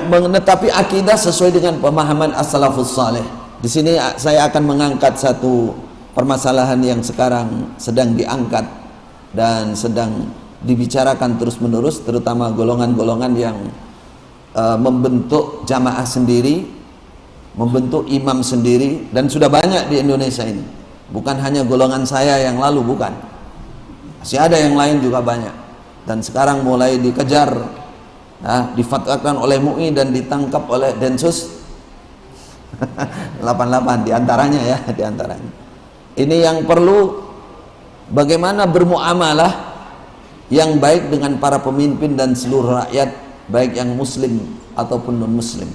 menetapi akidah sesuai dengan pemahaman as-salafus saleh. Di sini saya akan mengangkat satu permasalahan yang sekarang sedang diangkat dan sedang dibicarakan terus-menerus, terutama golongan-golongan yang membentuk jamaah sendiri, membentuk imam sendiri, dan sudah banyak di Indonesia ini. Bukan hanya golongan saya yang lalu, bukan. Masih ada yang lain juga banyak. Dan sekarang mulai dikejar, difatwakan oleh MUI dan ditangkap oleh Densus 88 diantaranya ya, diantaranya. Ini yang perlu bagaimana bermuamalah yang baik dengan para pemimpin dan seluruh rakyat, baik yang muslim ataupun non muslim.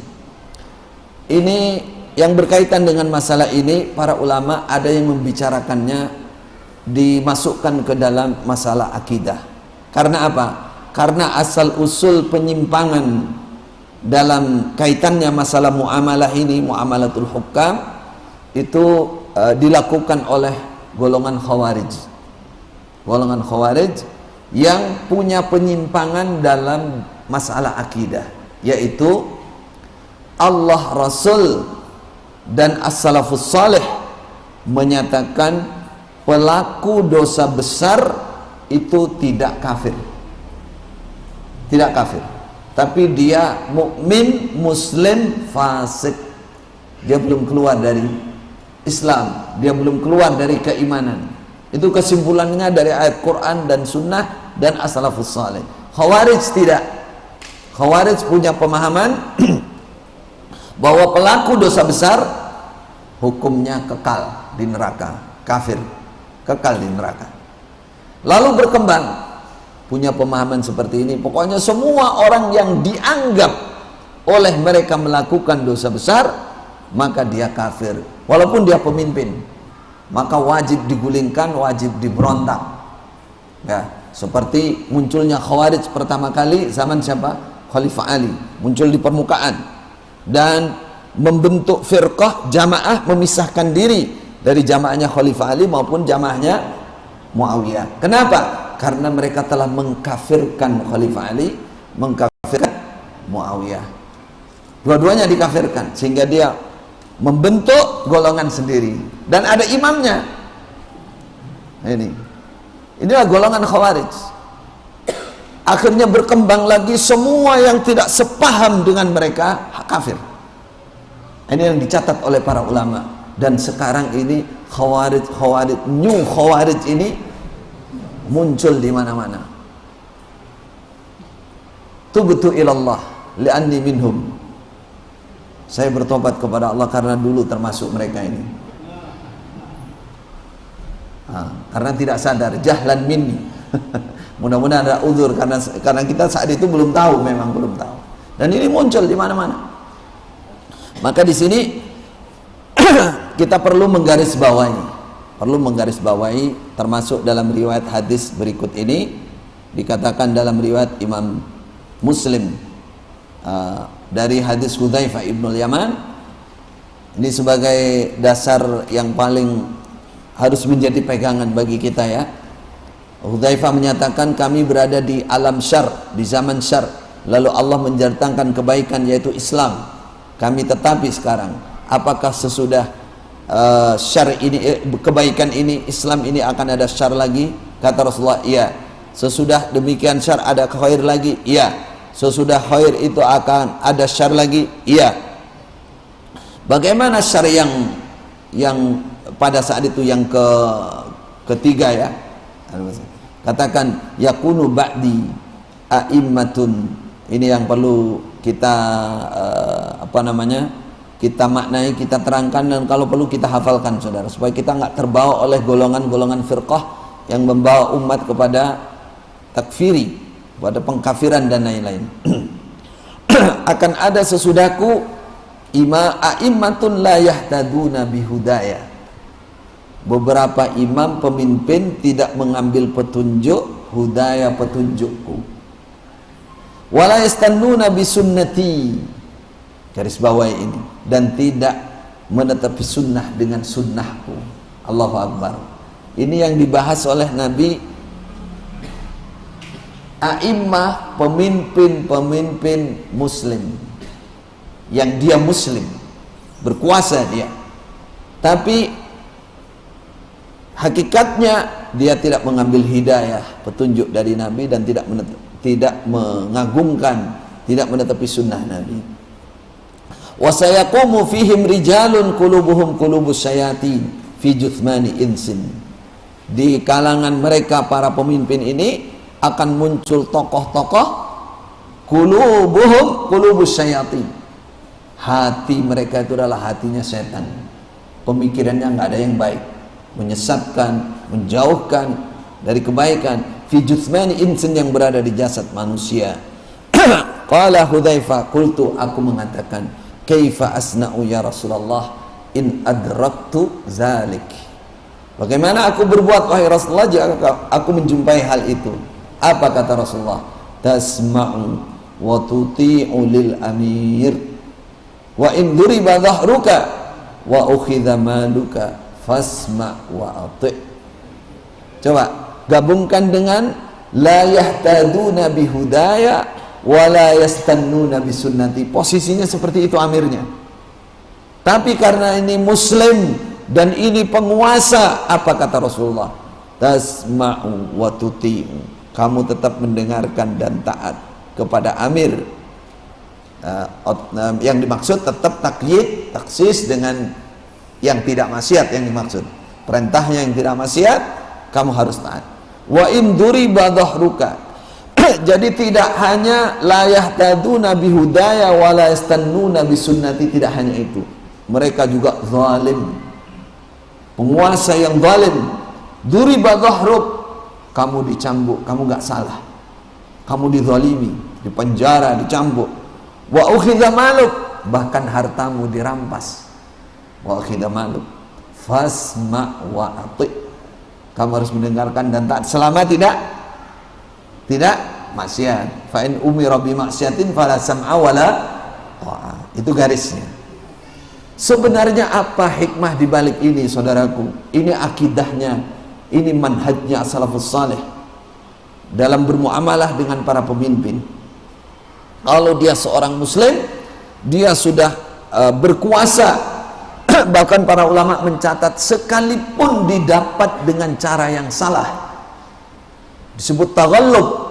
Ini yang berkaitan dengan masalah ini, para ulama ada yang membicarakannya dimasukkan ke dalam masalah akidah. Karena apa? Karena asal usul penyimpangan dalam kaitannya masalah muamalah ini, muamalatul hukam, itu dilakukan oleh golongan khawarij. Golongan khawarij yang punya penyimpangan dalam masalah akidah, yaitu Allah, Rasul dan as-salafus salih menyatakan pelaku dosa besar itu tidak kafir, tidak kafir, tapi dia mukmin, muslim, fasik. Dia belum keluar dari Islam, dia belum keluar dari keimanan. Itu kesimpulannya dari ayat Quran dan Sunnah dan as-salafus salih. Khawarij tidak. Khawarij punya pemahaman bahwa pelaku dosa besar hukumnya kekal di neraka, kafir, kekal di neraka. Lalu berkembang, punya pemahaman seperti ini. Pokoknya semua orang yang dianggap oleh mereka melakukan dosa besar, maka dia kafir, walaupun dia pemimpin. Maka wajib digulingkan, wajib diberontak. Ya, seperti munculnya Khawarij pertama kali zaman siapa? Khalifah Ali, muncul di permukaan dan membentuk firqah jamaah, memisahkan diri dari jamaahnya Khalifah Ali maupun jamaahnya Muawiyah. Kenapa? Karena mereka telah mengkafirkan Khalifah Ali, mengkafirkan Muawiyah. Dua-duanya dikafirkan, sehingga dia membentuk golongan sendiri dan ada imamnya. Inilah golongan Khawarij. Akhirnya berkembang lagi, semua yang tidak sepaham dengan mereka kafir. Ini yang dicatat oleh para ulama. Dan sekarang ini Khawarij, new Khawarij ini muncul di mana-mana. Tubtu ilallah li'anni minhum. Saya bertobat kepada Allah karena dulu termasuk mereka ini. Karena tidak sadar, jahlan minni. Mudah-mudahan ada uzur karena kita saat itu belum tahu, memang belum tahu. Dan ini muncul di mana-mana. Maka di sini kita perlu menggarisbawahi, termasuk dalam riwayat hadis berikut ini dikatakan dalam riwayat Imam Muslim dari hadis Hudzaifah ibnul Yaman. Ini sebagai dasar yang paling harus menjadi pegangan bagi kita ya. Hudzaifah menyatakan, kami berada di alam syar, di zaman syar, lalu Allah mendatangkan kebaikan yaitu Islam. Kami tetapi sekarang, apakah sesudah syar ini, kebaikan ini, Islam ini akan ada syar lagi? Kata Rasulullah, iya. Sesudah demikian syar ada khair lagi? Iya. Sesudah khair itu akan ada syar lagi? Iya. Bagaimana syar yang pada saat itu yang ketiga ya? Katakan yakunu ba'di a'immatun. Ini yang perlu kita kita maknai, kita terangkan, dan kalau perlu kita hafalkan saudara, supaya kita nggak terbawa oleh golongan-golongan firqah yang membawa umat kepada takfiri, pada pengkafiran dan lain-lain. Akan ada sesudahku a'immatun la yahtaduna bihudaya. Beberapa imam pemimpin tidak mengambil petunjuk hudaya, petunjukku. Wala yastannuna bisunnati, garis bawahi ini, dan tidak menetapi sunnah dengan sunnahku. Allahu Akbar. Ini yang dibahas oleh Nabi. A'immah, pemimpin-pemimpin muslim, yang dia muslim, berkuasa dia, tapi hakikatnya dia tidak mengambil hidayah, petunjuk dari Nabi, dan tidak mengagungkan, tidak menetapi sunnah Nabi. Wa sayaqumu fihim rijalun qulubuhum qulubus syayatin fi juthmani insin. Di kalangan mereka para pemimpin ini akan muncul tokoh-tokoh qulubuhum qulubus syayatin. Hati mereka itu adalah hatinya setan. Pemikirannya nggak ada yang baik, menyesatkan, menjauhkan dari kebaikan. Fi juthmani insin, yang berada di jasad manusia. Qala Hudzaifah, qultu, aku mengatakan, kaifa asna'u ya Rasulullah in adraktu zalik. Bagaimana aku berbuat wahai Rasulullah jika aku menjumpai hal itu? Apa kata Rasulullah? Tasma'u wa tuti'u lil amir wa in duriba dhahruka wa ukhidha maluka fasma' wa ati'. Coba gabungkan dengan la yahtaduna bihudaya wa la yastannuna bisunnati. Posisinya seperti itu amirnya, tapi karena ini muslim dan ini penguasa, apa kata Rasulullah? Tasma'u wa tuti'u, kamu tetap mendengarkan dan taat kepada amir. Yang dimaksud tetap takyid, taksis dengan yang tidak maksiat yang dimaksud. Perintahnya yang tidak maksiat, kamu harus taat. Wa in duriba dhahruka, jadi tidak hanya la yahtaduna bihudaya wa la yastannuna bisunnati, tidak hanya itu, mereka juga zalim, penguasa yang zalim. Duriba dhahruk, kamu dicambuk, kamu gak salah, kamu dizalimi, dipenjara, dicambuk. Wa ukhidha maluk, bahkan hartamu dirampas. Wa ukhidha maluk fasma' wa ati', kamu harus mendengarkan dan taat selama tidak maksiat. Fa in umira bi maksiatin fala sam'a wala ta'ah. Itu garisnya. Sebenarnya apa hikmah di balik ini, saudaraku? Ini akidahnya, ini manhajnya salafus saleh dalam bermuamalah dengan para pemimpin. Kalau dia seorang muslim, dia sudah berkuasa, bahkan para ulama mencatat sekalipun didapat dengan cara yang salah, disebut taghallub.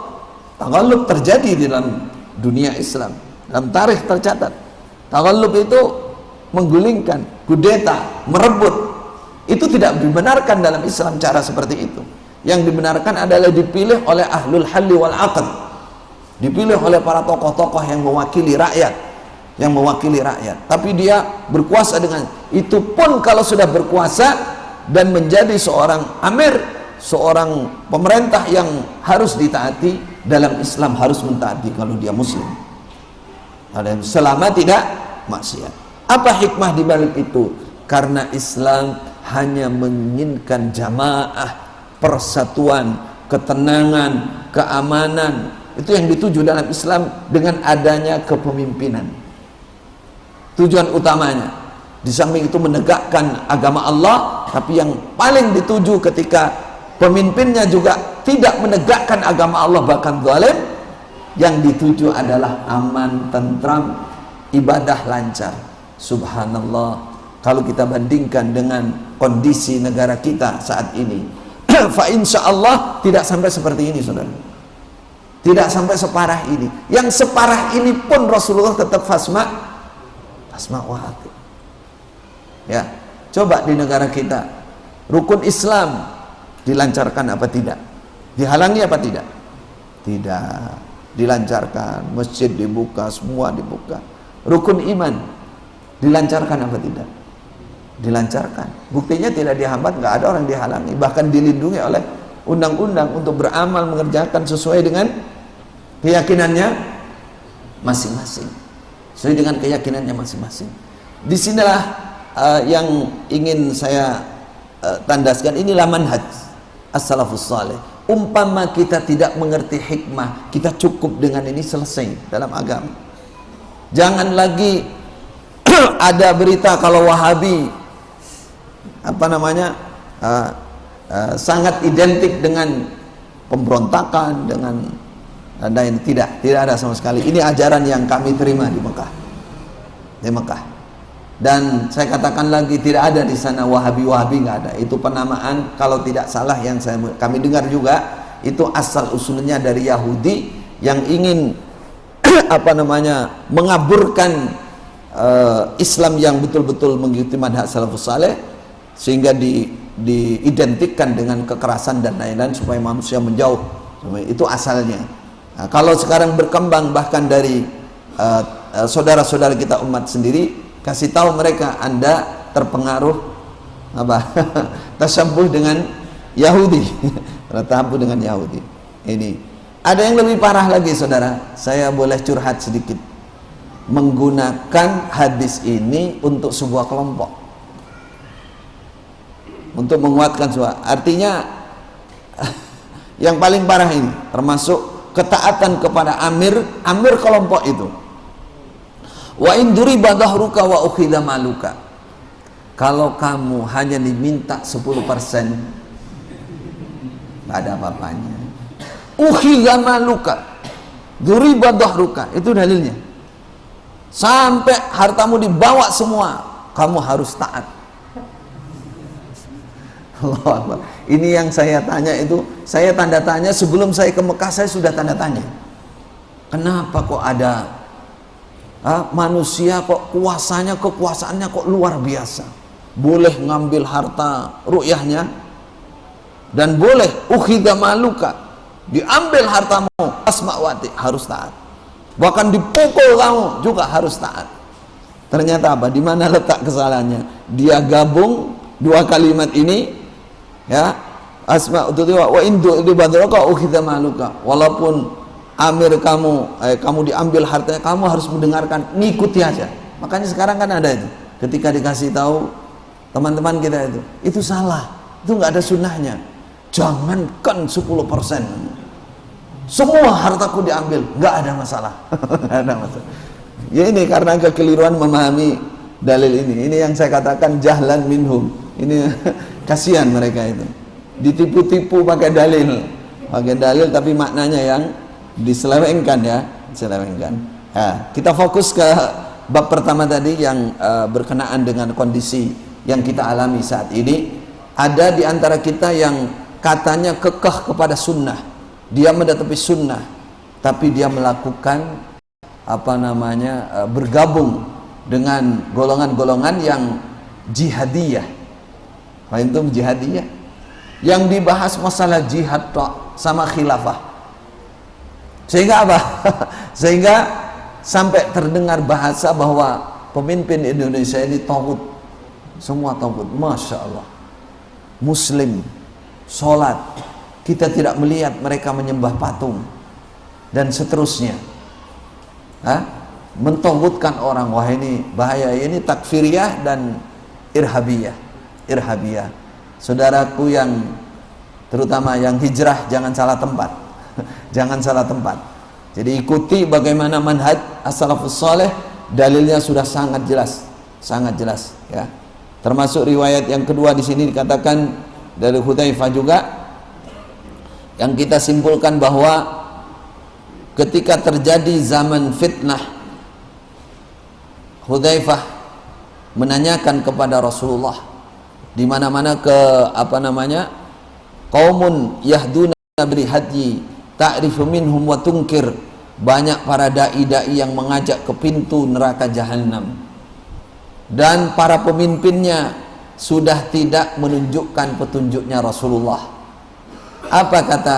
Taghallub terjadi di dalam dunia Islam, dalam tarikh tercatat. Taghallub itu menggulingkan, kudeta, merebut. Itu tidak dibenarkan dalam Islam cara seperti itu. Yang dibenarkan adalah dipilih oleh ahlul halli wal aqd, dipilih oleh para tokoh-tokoh yang mewakili rakyat, tapi dia berkuasa dengan itu. Pun kalau sudah berkuasa dan menjadi seorang amir, seorang pemerintah yang harus ditaati, dalam Islam harus mentaati kalau dia muslim, selama tidak maksiat. Apa hikmah di balik itu? Karena Islam hanya menginginkan jamaah, persatuan, ketenangan, keamanan. Itu yang dituju dalam Islam dengan adanya kepemimpinan. Tujuan utamanya. Di samping itu menegakkan agama Allah, tapi yang paling dituju ketika pemimpinnya juga tidak menegakkan agama Allah, bahkan zalim, yang dituju adalah aman, tentram, ibadah lancar. Subhanallah, kalau kita bandingkan dengan kondisi negara kita saat ini, fa insyaallah tidak sampai seperti ini, saudara. Tidak sampai separah ini. Yang separah ini pun Rasulullah tetap fasma wa ati'. Ya, coba di negara kita, rukun Islam dilancarkan apa tidak? Dihalangi apa tidak? Tidak, dilancarkan. Masjid dibuka, semua dibuka. Rukun iman dilancarkan apa tidak? Dilancarkan. Buktinya tidak dihambat, nggak ada orang dihalangi, bahkan dilindungi oleh undang-undang untuk beramal, mengerjakan sesuai dengan keyakinannya masing-masing, sesuai dengan keyakinannya masing-masing. Disinilah yang ingin saya tandaskan. Inilah manhaj as-salafus saleh. Umpama kita tidak mengerti hikmah, kita cukup dengan ini, selesai dalam agama. Jangan lagi ada berita kalau Wahabi sangat identik dengan pemberontakan, dengan tidak ada sama sekali. Ini ajaran yang kami terima di Mekah. di Mekah. Dan saya katakan lagi, tidak ada di sana Wahabi, nggak ada. Itu penamaan kalau tidak salah yang kami dengar juga, itu asal usulnya dari Yahudi yang ingin mengaburkan Islam yang betul-betul mengikuti madhab salafus saleh, sehingga diidentikan dengan kekerasan dan lain-lain supaya manusia menjauh. Itu asalnya. Nah, kalau sekarang berkembang bahkan dari saudara-saudara kita umat sendiri, kasih tahu mereka Anda terpengaruh tasyabbuh dengan Yahudi. Tertabu dengan Yahudi. Ini ada yang lebih parah lagi, saudara. Saya boleh curhat sedikit. Menggunakan hadis ini untuk sebuah kelompok, untuk menguatkan sebuah. Artinya yang paling parah ini termasuk ketaatan kepada amir kelompok itu. Wa in duriba dhahruka wa ukhidha maluka. Kalau kamu hanya diminta 10%, nggak ada apa-apanya. Ukhidha maluka, duriba dhahruka, itu dalilnya. Sampai hartamu dibawa semua, kamu harus taat. Allah Akbar. Ini yang saya tanya itu, saya tanda tanya sebelum saya ke Mekah, saya sudah tanda tanya. Kenapa kok ada manusia kok kekuasaannya kok luar biasa, boleh ngambil harta ru'yahnya, dan boleh ukhidha maluka, diambil hartamu, asma'wati, harus taat. Bahkan dipukul kamu juga harus taat. Ternyata apa? Di mana letak kesalahannya? Dia gabung dua kalimat ini, ya, asma'wati wa indu dibadrika ukhidha maluka. Walaupun amir kamu diambil hartanya, kamu harus mendengarkan, ngikuti aja. Makanya sekarang kan ada itu, ketika dikasih tahu teman-teman kita itu salah, itu nggak ada sunnahnya. Jangankan 10%, semua hartaku diambil, nggak ada masalah. Nggak ada masalah. Ya ini karena kekeliruan memahami dalil ini. Ini yang saya katakan jahlan minhum. Ini kasihan mereka itu, ditipu-tipu pakai dalil tapi maknanya yang diselewengkan, ya, diselewengkan. Nah, kita fokus ke bab pertama tadi yang berkenaan dengan kondisi yang kita alami saat ini. Ada di antara kita yang katanya kekeh kepada sunnah, dia menetapi sunnah, tapi dia melakukan bergabung dengan golongan-golongan yang jihadiyah. Apa itu jihadiyah? Yang dibahas masalah jihad sama khilafah. Sehingga apa? Sehingga sampai terdengar bahasa bahwa pemimpin Indonesia ini tauhid, semua tauhid. Masya Allah. Muslim, sholat, kita tidak melihat mereka menyembah patung dan seterusnya. Mentauhidkan orang. Wah, ini bahaya. Ini takfiriyah dan irhabiyah. Saudaraku yang terutama yang hijrah, jangan salah tempat. Jangan salah tempat. Jadi ikuti bagaimana manhaj as-salafus saleh, dalilnya sudah sangat jelas, ya. Termasuk riwayat yang kedua di sini dikatakan dari Hudzaifah juga, yang kita simpulkan bahwa ketika terjadi zaman fitnah, Hudzaifah menanyakan kepada Rasulullah, di mana-mana qaumun yahduna bil hadyi ta'rifu minhum wa tunkir, banyak para dai-dai yang mengajak ke pintu neraka jahanam, dan para pemimpinnya sudah tidak menunjukkan petunjuknya Rasulullah. Apa kata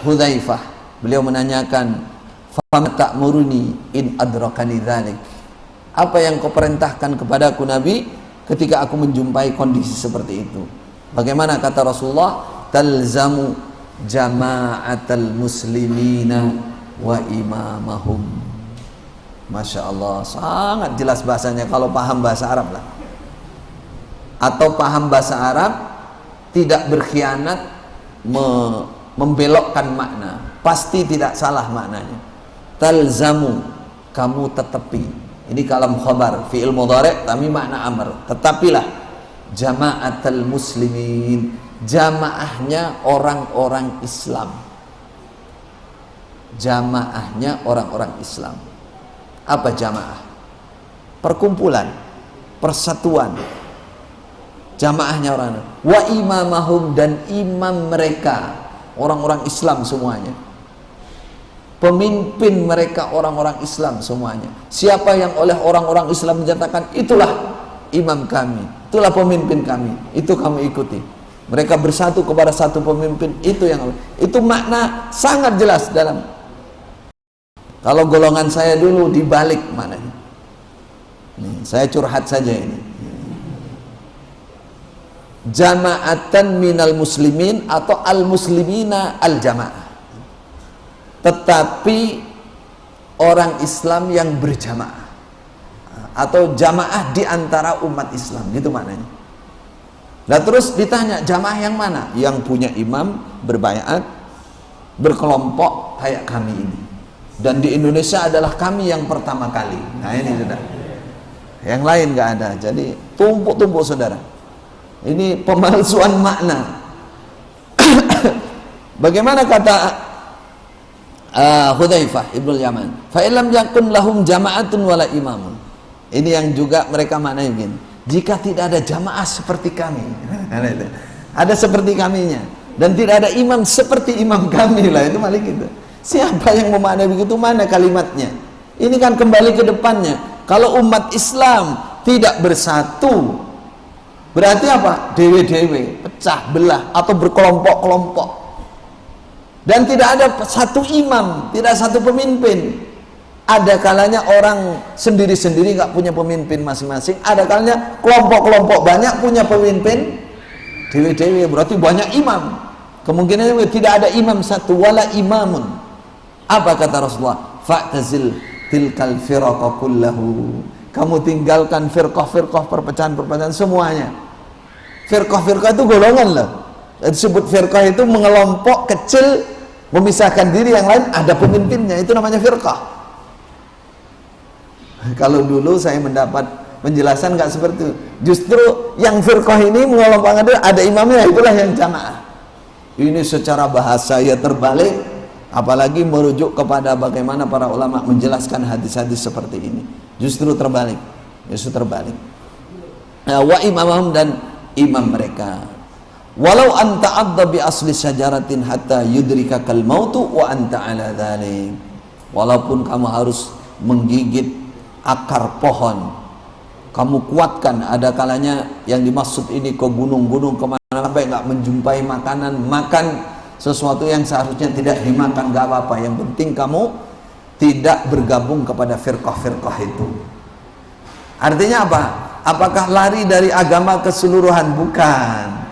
Hudzaifah? Beliau menanyakan, "Fama ta'muruni in adrakani dzalik?" Apa yang kau perintahkan kepadaku Nabi ketika aku menjumpai kondisi seperti itu? Bagaimana kata Rasulullah? "Talzamu jama'atal muslimina wa imamahum." Masya Allah, sangat jelas bahasanya kalau paham bahasa Arab lah, atau paham bahasa Arab, tidak berkhianat membelokkan makna, pasti tidak salah maknanya. Talzamu, kamu tetapi. Ini kalam khabar, fi'il mudhari' tapi makna amr. Tetapilah jama'atal muslimin, jamaahnya orang-orang Islam. Jamaahnya orang-orang Islam. Apa jamaah? perkumpulan, persatuan, jamaahnya orang. Wa imamahum, dan imam mereka orang-orang Islam semuanya. Pemimpin mereka orang-orang Islam semuanya. Siapa yang oleh orang-orang Islam menyatakan itulah imam kami, itulah pemimpin kami, itu kamu ikuti. Mereka bersatu kepada satu pemimpin, itu makna sangat jelas dalam. Kalau golongan saya dulu dibalik maknanya. Nih, saya curhat saja ini. Jama'atan minal muslimin atau al muslimina al jamaah. Tetapi orang Islam yang berjamaah atau jamaah di antara umat Islam, gitu maknanya. Nah terus ditanya, jamaah yang mana? Yang punya imam berbaiat, berkelompok kayak kami ini. Dan di Indonesia adalah kami yang pertama kali. Nah ini sudah. Yang lain nggak ada. Jadi tumpuk-tumpuk saudara. Ini pemalsuan makna. Bagaimana kata Hudzaifah Ibnu Yaman? Fa illam yakun lahum jama'atun wala imamun. Ini yang juga mereka maknanya begini. Jika tidak ada jamaah seperti kami, ada seperti kaminya, dan tidak ada imam seperti imam kami lah, itu malah gitu. Siapa yang memaknai begitu, mana kalimatnya? Ini kan kembali ke depannya. Kalau umat Islam tidak bersatu, berarti apa? Dewe-dewe, pecah belah atau berkelompok-kelompok. Dan tidak ada satu imam, tidak satu pemimpin. Ada kalanya orang sendiri-sendiri nggak punya pemimpin masing-masing. Ada kalanya kelompok-kelompok banyak punya pemimpin. Dewe-dewe berarti banyak imam. Kemungkinannya tidak ada imam satu, wala imamun. Apa kata Rasulullah? Fa'tazil tilkal firqa kullahu. Kamu tinggalkan firqah-firqah, perpecahan-perpecahan semuanya. Firqah-firqah itu golongan loh. Disebut firqah itu mengelompok kecil, memisahkan diri yang lain, ada pemimpinnya, itu namanya firqah. Kalau dulu saya mendapat penjelasan nggak seperti itu. Justru yang firqah ini mengelompokkan diri, ada imamnya, itulah yang jamaah. Ini secara bahasa ya terbalik, apalagi merujuk kepada bagaimana para ulama menjelaskan hadis-hadis seperti ini. Justru terbalik, Wa imamahum, dan imam mereka. Walau anta adda bi asli syajaratin hatta yudrikakal mautu wa anta ala dzalik. Walaupun kamu harus menggigit akar pohon, kamu kuatkan. Ada kalanya yang dimaksud ini ke gunung-gunung kemana sampai nggak menjumpai makanan, makan sesuatu yang seharusnya tidak dimakan, nggak apa-apa. Yang penting kamu tidak bergabung kepada firqah-firqah itu. Artinya apa? Apakah lari dari agama keseluruhan? Bukan.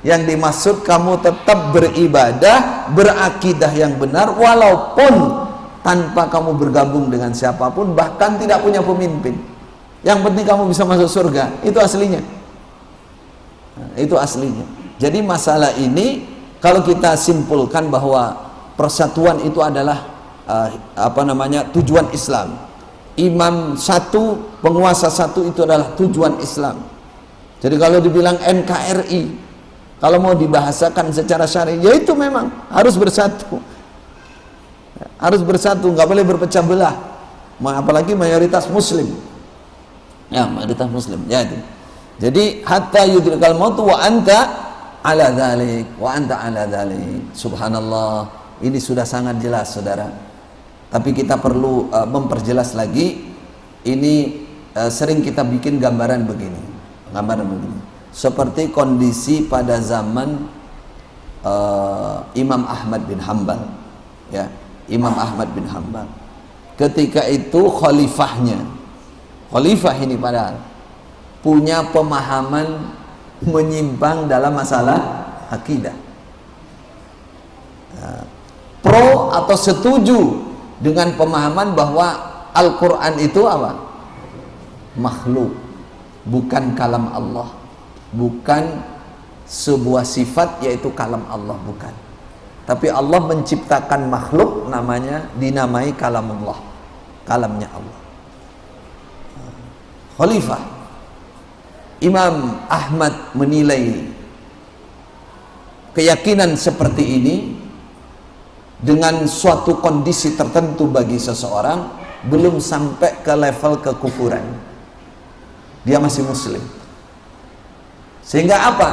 Yang dimaksud kamu tetap beribadah, berakidah yang benar, walaupun tanpa kamu bergabung dengan siapapun, bahkan tidak punya pemimpin. Yang penting kamu bisa masuk surga. Itu aslinya. Itu aslinya. Jadi masalah ini kalau kita simpulkan bahwa persatuan itu adalah tujuan Islam. Imam satu, penguasa satu, itu adalah tujuan Islam. Jadi kalau dibilang NKRI, kalau mau dibahasakan secara syar'i, ya itu memang harus bersatu. Harus bersatu, nggak boleh berpecah belah. Apalagi mayoritas muslim. Ya, mayoritas muslim. Jadi hatta yudrikal maut wa anta ala dzalik, Subhanallah. Ini sudah sangat jelas, saudara. Tapi kita perlu memperjelas lagi. Ini sering kita bikin gambaran begini. Seperti kondisi pada zaman Imam Ahmad bin Hanbal, ya. Imam Ahmad bin Hanbal ketika itu khalifah ini padahal punya pemahaman menyimpang dalam masalah akidah, pro atau setuju dengan pemahaman bahwa Al-Quran itu apa? Makhluk, bukan kalam Allah, bukan sebuah sifat yaitu kalam Allah, bukan. Tapi Allah menciptakan makhluk, dinamai kalamullah, kalamnya Allah. Khalifah Imam Ahmad menilai keyakinan seperti ini dengan suatu kondisi tertentu bagi seseorang belum sampai ke level kekufuran. dia masih muslim. Sehingga apa?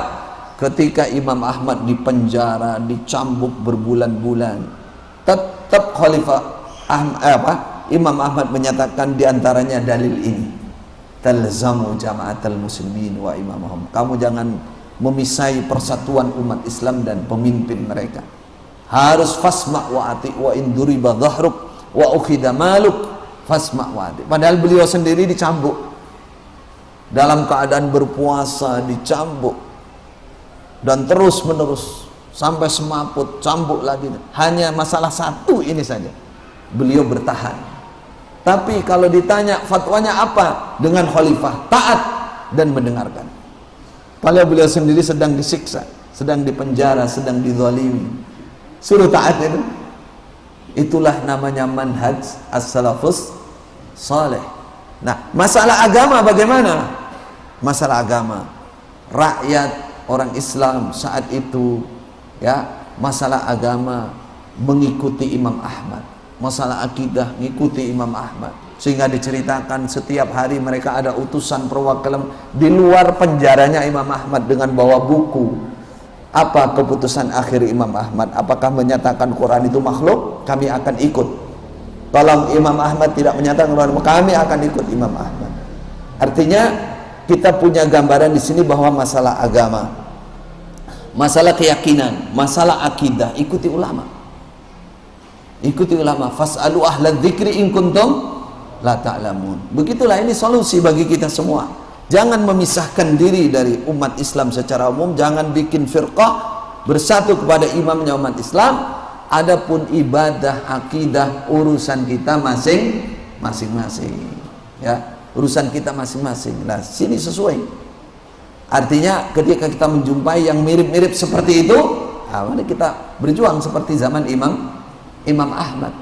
Ketika Imam Ahmad dipenjara, dicambuk berbulan-bulan, tetap Khalifah Imam Ahmad menyatakan diantaranya dalil ini, talzamu jama'atal muslimin wa imamahum, kamu jangan memisai persatuan umat Islam dan pemimpin mereka, harus fasma' wa ati' wa induriba dhahruk wa ukhida maluk fasma' wa ati'. Padahal beliau sendiri dicambuk, dalam keadaan berpuasa dicambuk, dan terus menerus sampai semaput, cambuk lagi. Hanya masalah satu ini saja beliau bertahan. Tapi kalau ditanya fatwanya apa, dengan khalifah taat dan mendengarkan. Padahal beliau sendiri sedang disiksa, sedang dipenjara, sedang dizalimi, suruh taat itu. Itulah namanya manhaj as-salafus saleh. Nah, masalah agama bagaimana? Masalah agama, rakyat orang Islam saat itu, ya, masalah agama mengikuti Imam Ahmad, masalah akidah mengikuti Imam Ahmad, sehingga diceritakan setiap hari mereka ada utusan perwakilan di luar penjaranya Imam Ahmad dengan bawa buku. Apa keputusan akhir Imam Ahmad? Apakah menyatakan Quran itu makhluk? Kami akan ikut. Kalau Imam Ahmad tidak menyatakan Quran, kami akan ikut Imam Ahmad. Artinya kita punya gambaran di sini bahwa masalah agama, masalah keyakinan, masalah akidah, ikuti ulama. Ikuti ulama. Fas'alu ahla dzikri in kuntum la ta'lamun. Begitulah, ini solusi bagi kita semua. Jangan memisahkan diri dari umat Islam secara umum, jangan bikin firqah, bersatu kepada imamnya umat Islam. Adapun ibadah, akidah, urusan kita masing-masing. Ya, urusan kita masing-masing. Nah, sini sesuai. Artinya ketika kita menjumpai yang mirip-mirip seperti itu, mari kita berjuang seperti zaman Imam Ahmad.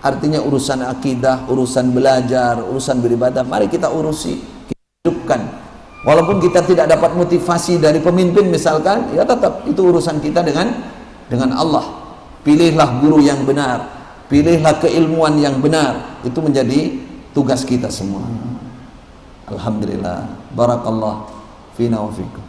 Artinya urusan akidah, urusan belajar, urusan beribadah, mari kita urusi, kita hidupkan. Walaupun kita tidak dapat motivasi dari pemimpin misalkan, ya tetap itu urusan kita dengan Allah. Pilihlah guru yang benar, pilihlah keilmuan yang benar, itu menjadi tugas kita semua. Alhamdulillah, barakallah fina wa fikum.